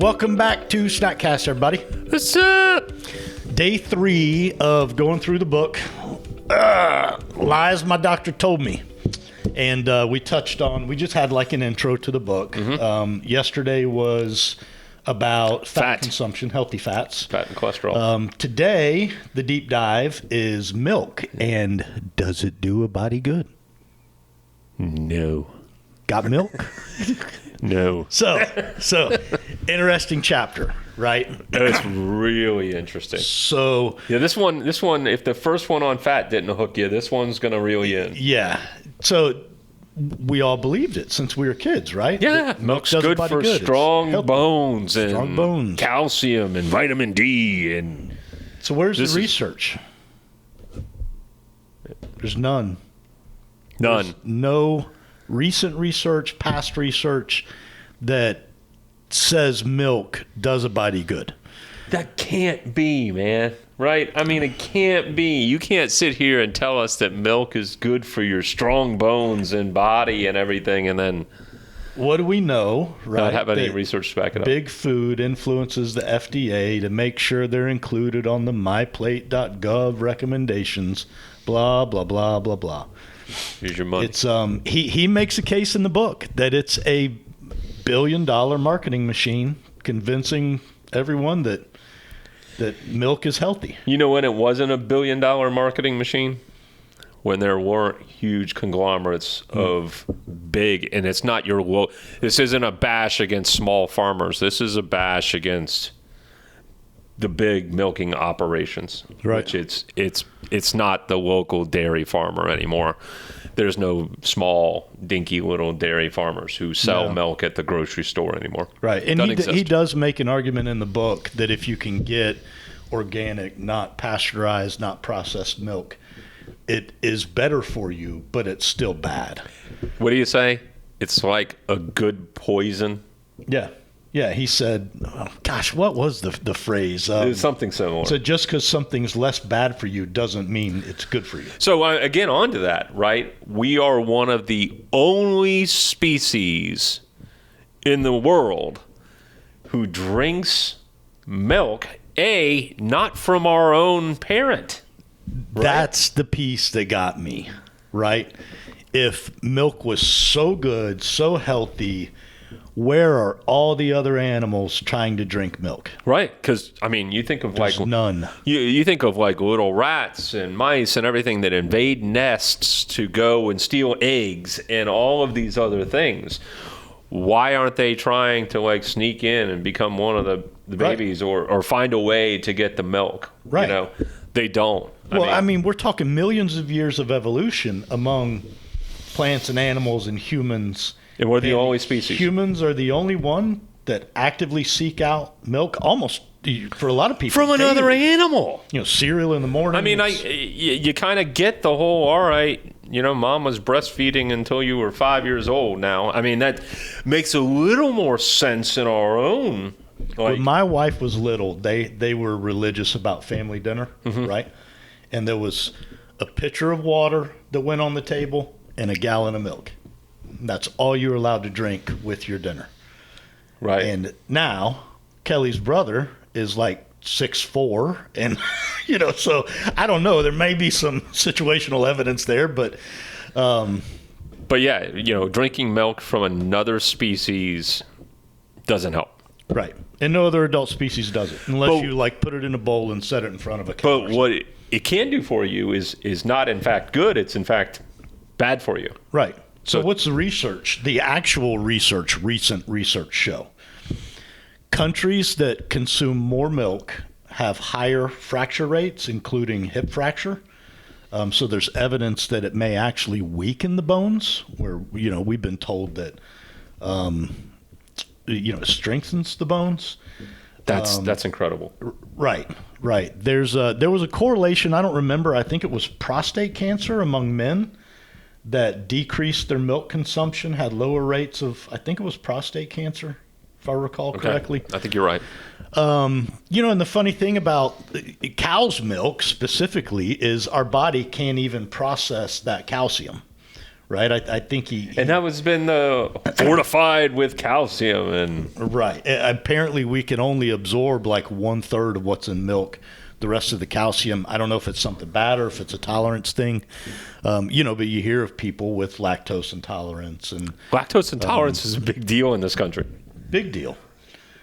Welcome back to Snackcast, everybody. What's up? Day 3 of going through the book. Lies my doctor told me. And we just had like an intro to the book. Yesterday was about fat consumption, healthy fats. Fat and cholesterol. Today, the deep dive is milk. And does it do a body good? No. Got milk? No. So interesting chapter, right? It's really interesting. So yeah, this one, if the first one on fat didn't hook you, this one's going to reel you in. Yeah. So we all believed it since we were kids, right? Yeah. Milk's good for strong bones and calcium and vitamin D. And so where's the research? There's none. There's no recent research, past research that says milk does a body good. That can't be, man. Right? I mean, it can't be. You can't sit here and tell us that milk is good for your strong bones and body and everything, and then what do we know, right? Not have any research to back it up. Big Food influences the FDA to make sure they're included on the myplate.gov recommendations, blah, blah, blah, blah, blah. Here's your money. It's he makes a case in the book that it's a billion-dollar marketing machine convincing everyone that milk is healthy. You know when it wasn't a billion-dollar marketing machine? When there weren't huge conglomerates of big, and it's not your this isn't a bash against small farmers. This is a bash against the big milking operations. Right. Which it's not the local dairy farmer anymore. There's no small, dinky little dairy farmers who sell milk at the grocery store anymore. Right. And he does make an argument in the book that if you can get organic, not pasteurized, not processed milk, it is better for you, but it's still bad. What do you say? It's like a good poison? Yeah. Yeah, he said, what was the phrase? It was something similar. So just because something's less bad for you doesn't mean it's good for you. So again, on to that, right? We are one of the only species in the world who drinks milk, not from our own parent. Right? That's the piece that got me, right? If milk was so good, so healthy, where are all the other animals trying to drink milk? Right, because I mean, you think of There's none. You think of like little rats and mice and everything that invade nests to go and steal eggs and all of these other things. Why aren't they trying to like sneak in and become one of the babies or find a way to get the milk? Right. You know, they don't. I mean, we're talking millions of years of evolution among plants and animals and humans. And we're the only species. Humans are the only one that actively seek out milk almost, for a lot of people, from another animal. Cereal in the morning. I mean, you kind of get the whole, all right, mom was breastfeeding until you were 5 years old now. I mean, that makes a little more sense in our own. When my wife was little, they were religious about family dinner, right? And there was a pitcher of water that went on the table and a gallon of milk. That's all you were allowed to drink with your dinner. Right. And now Kelly's brother is like 6'4", and so I don't know. There may be some situational evidence there, but yeah, drinking milk from another species doesn't help. Right. And no other adult species does it unless you like put it in a bowl and set it in front of a cow. But what it can do for you is not in fact good. It's in fact bad for you. Right. So what's the research, the actual research, recent research show? Countries that consume more milk have higher fracture rates, including hip fracture. So there's evidence that it may actually weaken the bones, where, we've been told that, it strengthens the bones. That's incredible. Right. There was a correlation, I don't remember, I think it was prostate cancer among men that decreased their milk consumption, had lower rates of, I think it was prostate cancer, if I recall correctly. I think you're right. And the funny thing about cow's milk specifically is our body can't even process that calcium, right? I think he And that was been fortified with calcium and right. Apparently, we can only absorb like 1/3 of what's in milk. The rest of the calcium, I don't know if it's something bad or if it's a tolerance thing, but you hear of people with lactose intolerance and lactose intolerance is a big deal in this country. big deal.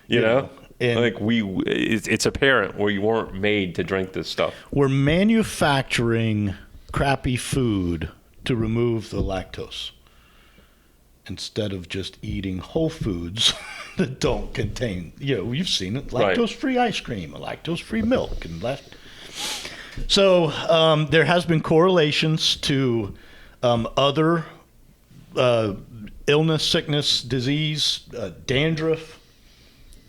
You know? And Like it's apparent we weren't made to drink this stuff. we're manufacturing crappy food to remove the lactose instead of just eating whole foods that don't contain, you've seen it, lactose-free ice cream, lactose-free milk. So there has been correlations to other illness, sickness, disease, dandruff,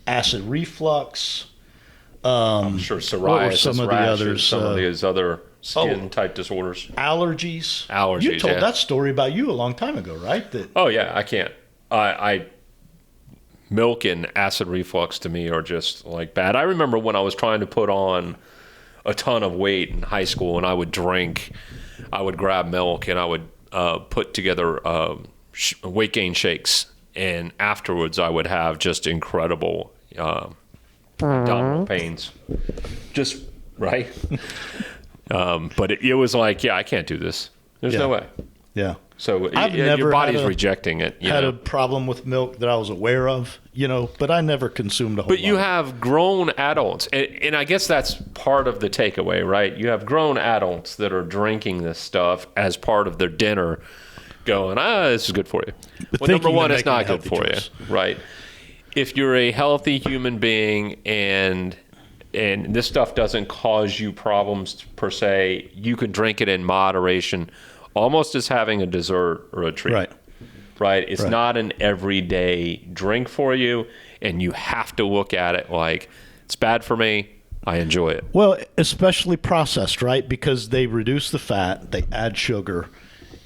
acid reflux. I'm sure what were psoriasis, some of the rashes, others, some of these other skin type disorders. Allergies. Allergies, You told yeah. that story about you a long time ago, right? That Oh yeah, I can't. I milk and acid reflux to me are just like bad. I remember when I was trying to put on a ton of weight in high school, and I would grab milk, and I would put together weight gain shakes, and afterwards I would have just incredible abdominal pains. Just right. But it was like, I can't do this. There's no way. Yeah. So I've your never body's had a- rejecting it. Had a problem with milk that I was aware of, but I never consumed a whole lot. But you have grown adults, and I guess that's part of the takeaway, right? You have grown adults that are drinking this stuff as part of their dinner, going, this is good for you. Well, number thinking one, they're it's not making a good for healthy choice. you, right? If you're a healthy human being and this stuff doesn't cause you problems per se, you can drink it in moderation, almost as having a dessert or a treat. Right? It's not an everyday drink for you, and you have to look at it like, it's bad for me, I enjoy it. Well, especially processed, right? Because they reduce the fat, they add sugar,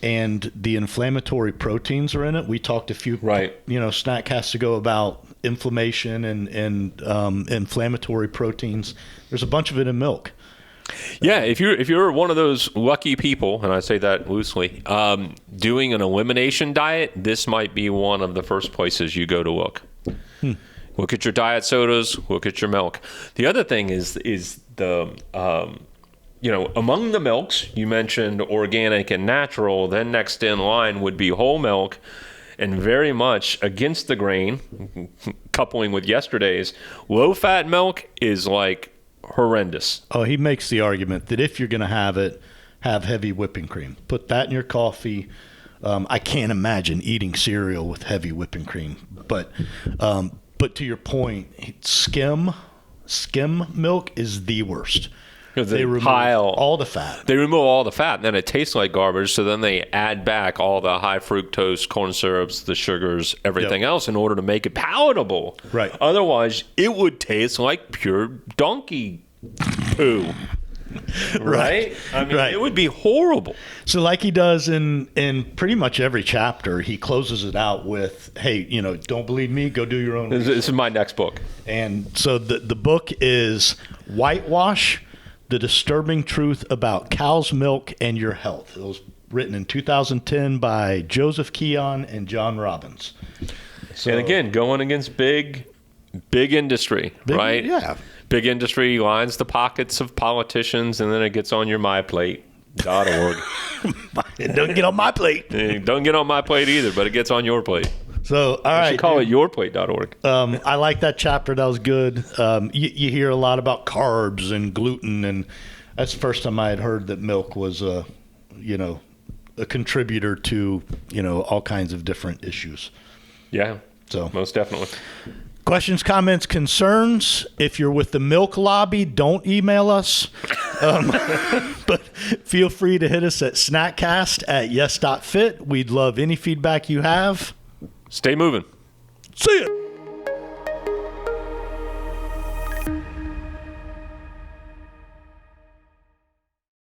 and the inflammatory proteins are in it. We talked a few, Snackcasts ago about inflammation and inflammatory proteins. There's a bunch of it in milk. Yeah, if you're one of those lucky people, and I say that loosely, doing an elimination diet, this might be one of the first places you go to look. Look at your diet sodas, look at your milk. The other thing is the among the milks, you mentioned organic and natural, then next in line would be whole milk, and very much against the grain, coupling with yesterday's, low-fat milk is like horrendous. Oh, he makes the argument that if you're going to have it, have heavy whipping cream. Put that in your coffee. I can't imagine eating cereal with heavy whipping cream. But to your point, skim milk is the worst. They remove all the fat. They remove all the fat, and then it tastes like garbage. So then they add back all the high fructose corn syrups, the sugars, everything else in order to make it palatable. Right. Otherwise, it would taste like pure donkey poo. Right? I mean, it would be horrible. So like he does in pretty much every chapter, he closes it out with, hey, don't believe me, go do your own research. This is my next book. And so the book is Whitewash: The Disturbing Truth About Cow's Milk and Your Health. It was written in 2010 by Joseph Keon and John Robbins. So, and again, going against big industry, right? Yeah. Big industry lines the pockets of politicians, and then it gets on your myplate.org. It doesn't get on my plate. It doesn't get on my plate either, but it gets on your plate. So, all right. You should call it yourplate.org. I like that chapter. That was good. You hear a lot about carbs and gluten, and that's the first time I had heard that milk was a contributor to, all kinds of different issues. Yeah. So most definitely. Questions, comments, concerns. If you're with the milk lobby, don't email us. But feel free to hit us at snackcast@yes.fit. We'd love any feedback you have. Stay moving. See ya.